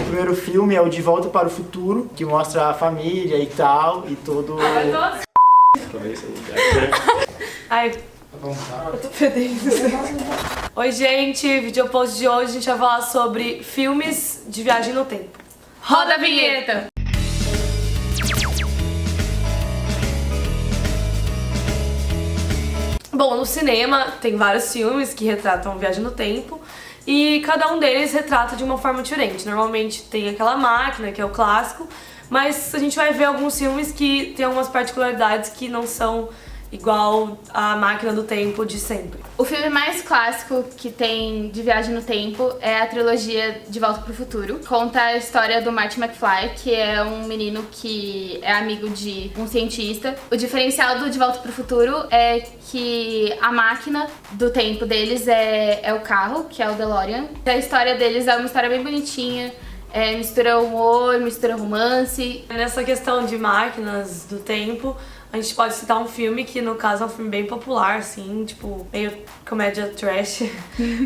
primeiro filme é o De Volta para o Futuro, que mostra a família e tal, e todo... Ai, eu tô fedendo. Oi, gente, vídeo post de hoje a gente vai falar sobre filmes de viagem no tempo. Roda a vinheta! Bom, no cinema tem vários filmes que retratam viagem no tempo e cada um deles retrata de uma forma diferente. Normalmente tem aquela máquina, que é o clássico, mas a gente vai ver alguns filmes que tem algumas particularidades que não são igual a Máquina do Tempo de sempre. O filme mais clássico que tem de viagem no tempo é a trilogia De Volta pro Futuro. Conta a história do Marty McFly, que é um menino que é amigo de um cientista. O diferencial do De Volta pro Futuro é que a máquina do tempo deles é o carro, que é o DeLorean. A história deles é uma história bem bonitinha. Mistura humor, mistura romance. Nessa questão de máquinas do tempo, a gente pode citar um filme que, no caso, é um filme bem popular, assim, tipo, meio comédia trash,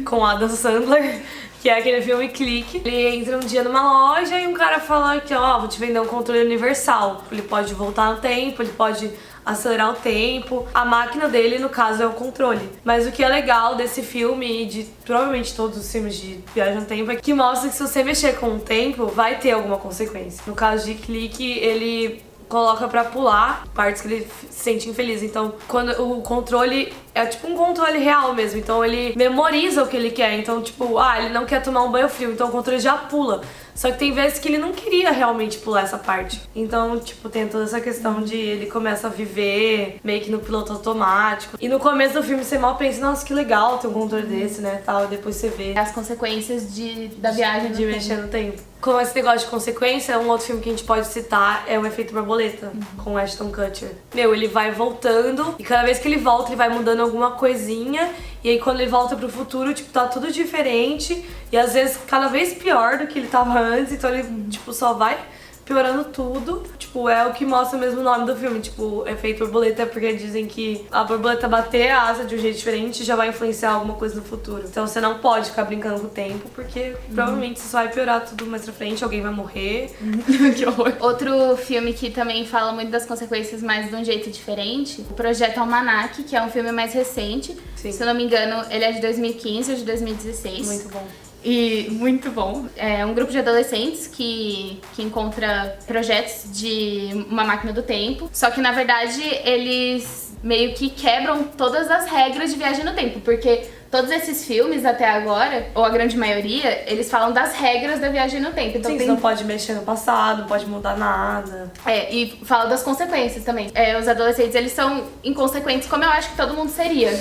com Adam Sandler, que é aquele filme Clique. Ele entra um dia numa loja e um cara fala que, ó, vou te vender um controle universal. Ele pode voltar no tempo, ele pode acelerar o tempo. A máquina dele, no caso, é o controle. Mas o que é legal desse filme e de provavelmente todos os filmes de viagem no tempo é que mostra que se você mexer com o tempo, vai ter alguma consequência. No caso de Clique, ele coloca pra pular partes que ele se sente infeliz. Então, quando o controle é tipo um controle real mesmo, então ele memoriza o que ele quer. Então, tipo, ele não quer tomar um banho frio, então o controle já pula. Só que tem vezes que ele não queria realmente pular essa parte. Então, tipo, tem toda essa questão de ele começa a viver meio que no piloto automático. E no começo do filme você mal pensa, nossa, que legal ter um controle desse, né, tal. E depois você vê as consequências da viagem de mexer no tempo. Com esse negócio de consequência, um outro filme que a gente pode citar é O Efeito Borboleta, com Ashton Kutcher. Meu, ele vai voltando e cada vez que ele volta, ele vai mudando alguma coisinha. E aí quando ele volta pro futuro, tipo, tá tudo diferente. E às vezes cada vez pior do que ele tava antes. Então ele, tipo, só vai piorando tudo. Tipo, é o que mostra mesmo o nome do filme. Tipo, Efeito Borboleta é porque dizem que a borboleta bater a asa de um jeito diferente já vai influenciar alguma coisa no futuro. Então você não pode ficar brincando com o tempo, porque provavelmente isso vai piorar tudo mais pra frente, alguém vai morrer. Que horror. Outro filme que também fala muito das consequências, mas de um jeito diferente, o Projeto Almanac, que é um filme mais recente. Sim. Se eu não me engano, ele é de 2015 ou de 2016. Muito bom. E muito bom. É um grupo de adolescentes que encontra projetos de uma máquina do tempo. Só que, na verdade, eles meio que quebram todas as regras de viagem no tempo. Porque todos esses filmes até agora, ou a grande maioria, eles falam das regras da viagem no tempo. Então sim, você não pode mexer no passado, não pode mudar nada. E fala das consequências também. Os adolescentes, eles são inconsequentes, como eu acho que todo mundo seria.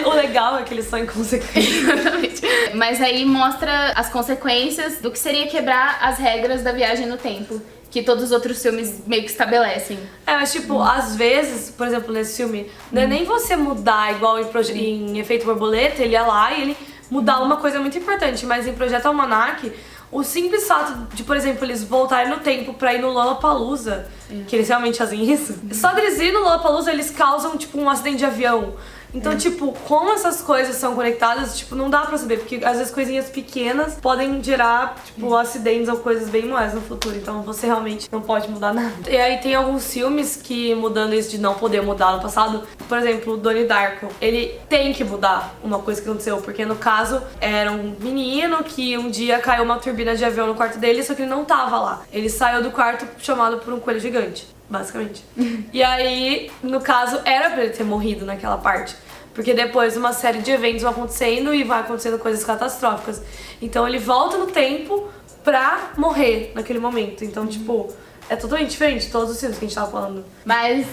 O legal é que eles são inconsequentes. Exatamente. Mas aí mostra as consequências do que seria quebrar as regras da viagem no tempo, que todos os outros filmes meio que estabelecem. Mas tipo, às vezes, por exemplo, nesse filme, não é nem você mudar igual em Efeito Borboleta, ele ia lá e ele mudar uma coisa muito importante, mas em Projeto Almanac, o simples fato de, por exemplo, eles voltarem no tempo pra ir no Lollapalooza, que eles realmente fazem isso, só deles ir no Lollapalooza, eles causam, tipo, um acidente de avião. Então, tipo, como essas coisas são conectadas, tipo, não dá pra saber, porque às vezes coisinhas pequenas podem gerar, tipo, acidentes ou coisas bem mais no futuro. Então você realmente não pode mudar nada. E aí tem alguns filmes que, mudando isso de não poder mudar no passado, por exemplo, o Donnie Darko, ele tem que mudar uma coisa que aconteceu, porque no caso era um menino que um dia caiu uma turbina de avião no quarto dele, só que ele não tava lá. Ele saiu do quarto chamado por um coelho gigante, basicamente. E aí, no caso, era pra ele ter morrido naquela parte. Porque depois uma série de eventos vão acontecendo e vai acontecendo coisas catastróficas. Então ele volta no tempo pra morrer naquele momento. Então, tipo, é totalmente diferente de todos os filmes que a gente tava falando. Mas...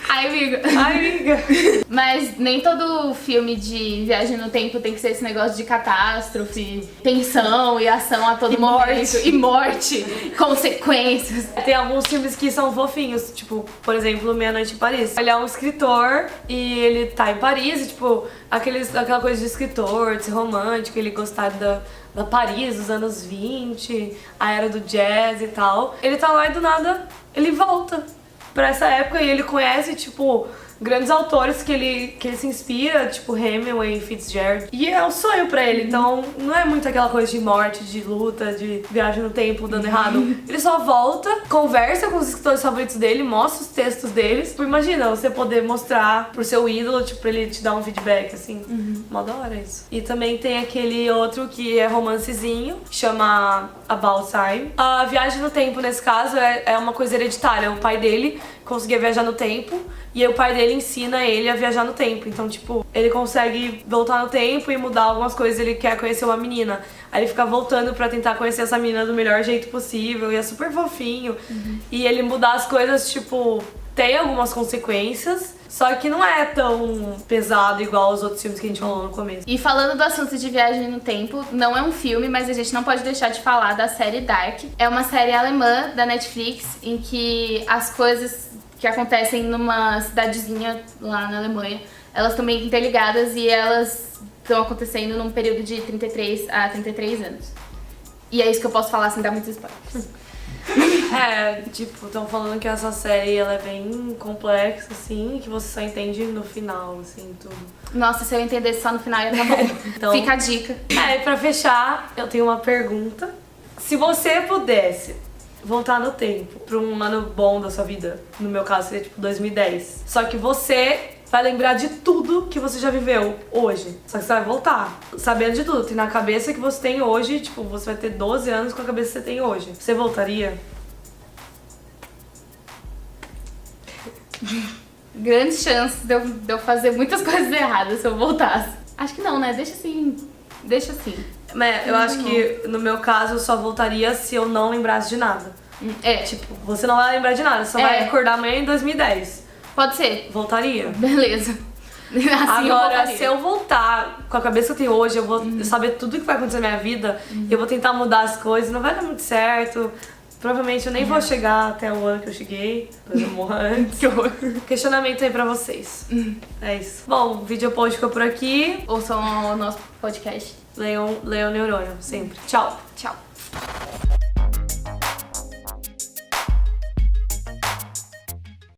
Ai, amiga. Ai, amiga. Mas nem todo filme de viagem no tempo tem que ser esse negócio de catástrofe, tensão e ação a todo momento. E morte, consequências. Tem alguns filmes que são fofinhos, tipo, por exemplo, Meia Noite em Paris. Ele é um escritor e ele tá em Paris e, tipo, aquela coisa de escritor, de ser romântico, ele gostar da Paris dos anos 20, a era do jazz e tal. Ele tá lá e do nada ele volta pra essa época e ele conhece, tipo, grandes autores que ele se inspira, tipo Hemingway, Fitzgerald. E é um sonho pra ele, então não é muito aquela coisa de morte, de luta, de viagem no tempo dando errado. Ele só volta, conversa com os escritores favoritos dele, mostra os textos deles. Tipo, imagina você poder mostrar pro seu ídolo, tipo, pra ele te dar um feedback, assim. Mó da hora isso. E também tem aquele outro que é romancezinho, chama About Time. A viagem no tempo, nesse caso, é uma coisa hereditária. O pai dele conseguia viajar no tempo e aí o pai dele ensina ele a viajar no tempo. Então, tipo, ele consegue voltar no tempo e mudar algumas coisas. Ele quer conhecer uma menina. Aí ele fica voltando pra tentar conhecer essa menina do melhor jeito possível. E é super fofinho. E ele mudar as coisas, tipo, tem algumas consequências. Só que não é tão pesado igual os outros filmes que a gente falou no começo. E falando do assunto de viagem no tempo, não é um filme, mas a gente não pode deixar de falar da série Dark. É uma série alemã da Netflix em que as coisas que acontecem numa cidadezinha lá na Alemanha, elas estão meio interligadas e elas estão acontecendo num período de 33 a 33 anos. E é isso que eu posso falar sem dar muitos spoilers. É, tipo, estão falando que essa série ela é bem complexa, assim, que você só entende no final, assim, tudo. Nossa, se eu entendesse só no final ia tá bom. Então, fica a dica. E pra fechar, eu tenho uma pergunta. Se você pudesse voltar no tempo pra um ano bom da sua vida, no meu caso seria tipo 2010, só que você vai lembrar de tudo que você já viveu hoje. Só que você vai voltar sabendo de tudo. Tem na cabeça que você tem hoje, tipo, você vai ter 12 anos com a cabeça que você tem hoje. Você voltaria? Grandes chances de eu fazer muitas coisas erradas se eu voltasse. Acho que não, né? Deixa assim. Deixa assim. Eu acho que no meu caso eu só voltaria se eu não lembrasse de nada. Tipo, você não vai lembrar de nada, você vai acordar amanhã em 2010. Pode ser. Voltaria. Beleza. Assim agora, se eu voltar com a cabeça que eu tenho hoje, eu vou saber tudo que vai acontecer na minha vida, eu vou tentar mudar as coisas, não vai dar muito certo. Provavelmente eu nem vou chegar até o ano que eu cheguei, depois eu morro antes. Que horror. Questionamento aí pra vocês. É isso. Bom, o vídeo pode ficar por aqui. Ouçam o nosso podcast. Leiam Neurônio, sempre. Tchau. Tchau.